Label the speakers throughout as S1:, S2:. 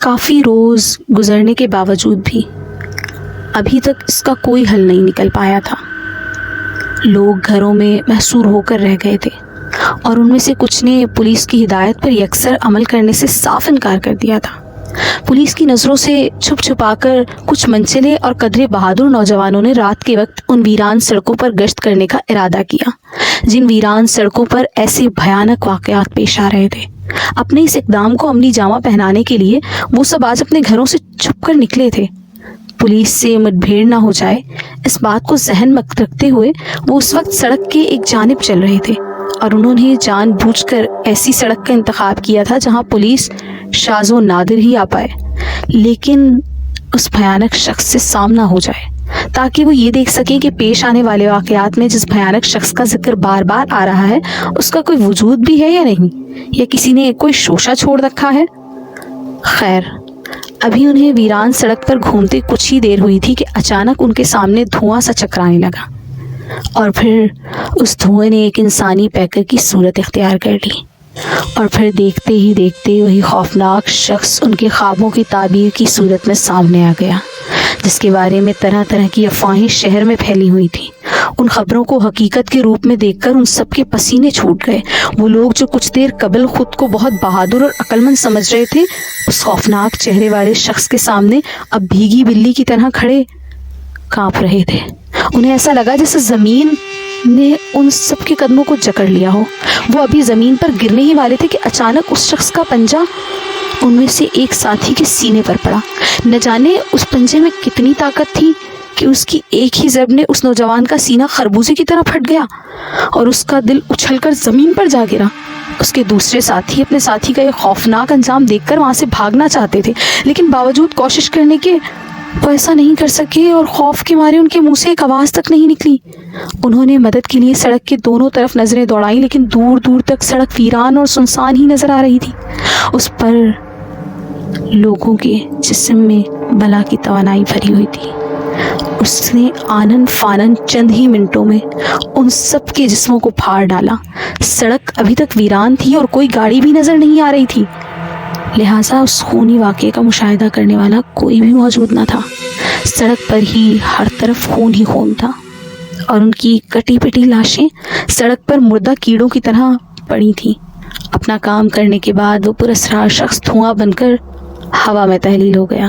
S1: کافی روز گزرنے کے باوجود بھی ابھی تک اس کا کوئی حل نہیں نکل پایا تھا۔ لوگ گھروں میں محصور ہو کر رہ گئے تھے اور ان میں سے کچھ نے پولیس کی ہدایت پر یکسر عمل کرنے سے صاف انکار کر دیا تھا۔ پولیس کی نظروں سے چھپ چھپا کر کچھ منچلے اور قدرے بہادر نوجوانوں نے رات کے وقت ان ویران سڑکوں پر گشت کرنے کا ارادہ کیا جن ویران سڑکوں پر ایسے بھیانک واقعات پیش آ رہے تھے۔ اپنے اس اقدام کو عملی جامہ پہنانے کے لیے وہ سب آج اپنے گھروں سے چھپ کر نکلے تھے۔ پولیس سے مدبھیڑ نہ ہو جائے اس بات کو ذہن میں رکھتے ہوئے وہ اس وقت سڑک کے ایک جانب چل رہے تھے اور انہوں نے جان بوجھ کر ایسی سڑک کا انتخاب کیا تھا جہاں پولیس شاذ و نادر ہی آ پائے، لیکن اس بھیانک شخص سے سامنا ہو جائے تاکہ وہ یہ دیکھ سکیں کہ پیش آنے والے واقعات میں جس بھیانک شخص کا ذکر بار بار آ رہا ہے اس کا کوئی وجود بھی ہے یا نہیں، یا کسی نے کوئی شوشہ چھوڑ رکھا ہے۔ خیر، ابھی انہیں ویران سڑک پر گھومتے کچھ ہی دیر ہوئی تھی کہ اچانک ان کے سامنے دھواں سا چکرانے لگا اور پھر اس دھوئیں نے ایک انسانی پیکر کی صورت اختیار کر لی، اور پھر دیکھتے ہی دیکھتے وہی خوفناک شخص ان کے خوابوں کی تعبیر کی صورت میں سامنے آ گیا جس کے بارے میں طرح طرح کی افواہیں شہر میں پھیلی ہوئی تھیں۔ ان خبروں کو حقیقت کے روپ میں دیکھ کر ان سب کے پسینے چھوٹ گئے۔ وہ لوگ جو کچھ دیر قبل خود کو بہت بہادر اور عقلمند سمجھ رہے تھے اس خوفناک چہرے والے شخص کے سامنے اب بھیگی بلی کی طرح کھڑے کانپ رہے تھے۔ انہیں ایسا لگا جیسے زمین نے ان سب کے قدموں کو جکڑ لیا ہو۔ وہ ابھی زمین پر گرنے ہی والے تھے کہ اچانک اس شخص کا پنجہ ان میں سے ایک ساتھی کے سینے پر پڑا۔ نہ جانے اس پنجے میں کتنی طاقت تھی کہ اس کی ایک ہی ضرب نے اس نوجوان کا سینہ خربوزے کی طرح پھٹ گیا اور اس کا دل اچھل کر زمین پر جا گرا۔ اس کے دوسرے ساتھی اپنے ساتھی کا یہ خوفناک انجام دیکھ کر وہاں سے بھاگنا چاہتے تھے، لیکن باوجود کوشش کرنے کے وہ ایسا نہیں کر سکے اور خوف کے مارے ان کے منہ سے ایک آواز تک نہیں نکلی۔ انہوں نے مدد کے لیے سڑک کے دونوں طرف نظریں دوڑائیں، لیکن دور دور تک سڑک ویران اور سنسان ہی نظر آ رہی تھی۔ اس پر لوگوں کے جسم میں بلا کی توانائی بھری ہوئی تھی۔ اس نے آنن فانن چند ہی منٹوں میں ان سب کے جسموں کو پھاڑ ڈالا۔ سڑک ابھی تک ویران تھی اور کوئی گاڑی بھی نظر نہیں آ رہی تھی، لہٰذا اس خونی واقعے کا مشاہدہ کرنے والا کوئی بھی موجود نہ تھا۔ سڑک پر ہی ہر طرف خون ہی خون تھا اور ان کی کٹی پٹی لاشیں سڑک پر مردہ کیڑوں کی طرح پڑی تھیں۔ اپنا کام کرنے کے بعد وہ پراسرار شخص دھواں بن کر ہوا میں تحلیل ہو گیا۔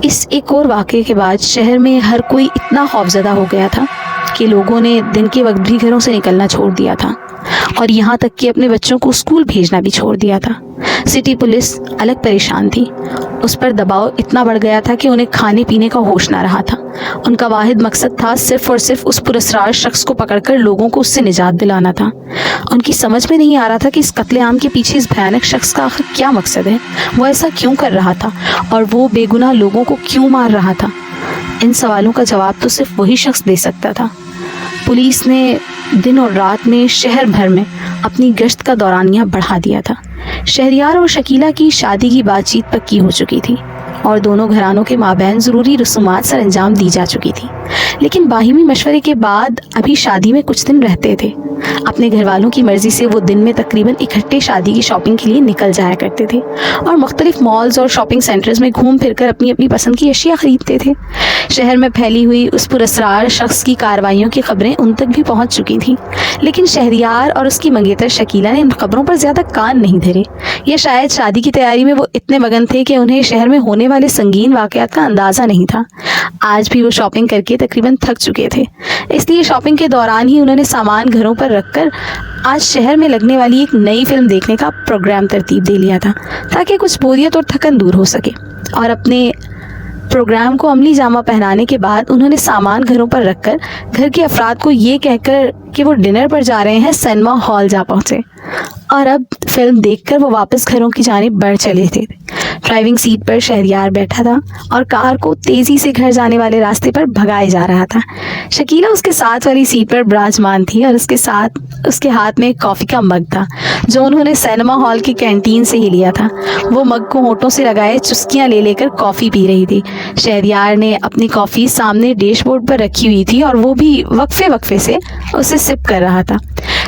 S1: اس ایک اور واقعے کے بعد شہر میں ہر کوئی اتنا خوفزدہ ہو گیا تھا کہ لوگوں نے دن کے وقت بھی گھروں سے نکلنا چھوڑ دیا تھا اور یہاں تک کہ اپنے بچوں کو اسکول بھیجنا بھی چھوڑ دیا تھا۔ سٹی پولیس الگ پریشان تھی، اس پر دباؤ اتنا بڑھ گیا تھا کہ انہیں کھانے پینے کا ہوش نہ رہا تھا۔ ان کا واحد مقصد تھا صرف اور صرف اس پراسرار شخص کو پکڑ کر لوگوں کو اس سے نجات دلانا تھا۔ ان کی سمجھ میں نہیں آ رہا تھا کہ اس قتل عام کے پیچھے اس بھیانک شخص کا آخر کیا مقصد ہے، وہ ایسا کیوں کر رہا تھا اور وہ بے گناہ لوگوں کو کیوں مار رہا تھا۔ ان سوالوں کا جواب تو صرف وہی شخص دے سکتا تھا۔ پولیس نے دن اور رات میں شہر بھر میں اپنی گشت کا دورانیہ بڑھا دیا تھا۔ شہریار اور شکیلہ کی شادی کی بات چیت پکی ہو چکی تھی اور دونوں گھرانوں کے مابین ضروری رسومات سر انجام دی جا چکی تھی، لیکن باہمی مشورے کے بعد ابھی شادی میں کچھ دن رہتے تھے۔ اپنے گھر والوں کی مرضی سے وہ دن میں تقریباً اکٹھے شادی کی شاپنگ کے لیے نکل جایا کرتے تھے اور مختلف مالز اور شاپنگ سینٹرز میں گھوم پھر کر اپنی اپنی پسند کی اشیاء خریدتے تھے۔ شہر میں پھیلی ہوئی اس پراسرار شخص کی کارروائیوں کی خبریں ان تک بھی پہنچ چکی تھیں، لیکن شہریار اور اس کی منگیتر شکیلہ نے ان خبروں پر زیادہ کان نہیں دھرے، یا شاید شادی کی تیاری میں وہ اتنے مگن تھے کہ انہیں شہر میں ہونے والے سنگین واقعات کا اندازہ نہیں تھا۔ آج بھی وہ شاپنگ کر کے تقریباً تھک چکے تھے، اس لیے شاپنگ کے دوران ہی انہوں نے سامان گھروں پر رکھ کر آج شہر میں لگنے والی ایک نئی فلم دیکھنے کا پروگرام ترتیب دے لیا تھا تاکہ کچھ بوریت اور تھکن دور ہو سکے۔ اور اپنے پروگرام کو عملی جامہ پہنانے کے بعد انہوں نے سامان گھروں پر رکھ کر گھر کے افراد کو یہ کہہ کر کہ وہ ڈنر پر جا رہے ہیں سنیما ہال جا پہنچے، اور اب فلم دیکھ کر وہ واپس گھروں کی جانب بڑھ چلے تھے۔ ڈرائیونگ سیٹ پر شہریار بیٹھا تھا اور کار کو تیزی سے گھر جانے والے راستے پر بھگائے جا رہا تھا۔ شکیلہ اس کے ساتھ والی سیٹ پر براجمان تھی اور اس کے ہاتھ میں ایک کافی کا مگ تھا جو انہوں نے سینما ہال کی کینٹین سے ہی لیا تھا۔ وہ مگ کو ہونٹوں سے لگائے چسکیاں لے کر کافی پی رہی تھی۔ شہریار نے اپنی کافی سامنے ڈیش بورڈ پر رکھی ہوئی تھی اور وہ بھی وقفے سے اسے سپ کر رہا تھا۔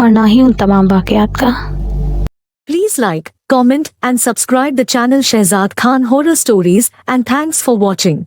S1: اور نہ ہی ان تمام واقعات کا.
S2: Please like, comment and subscribe the channel Shehzad Khan Horror Stories, and thanks for watching.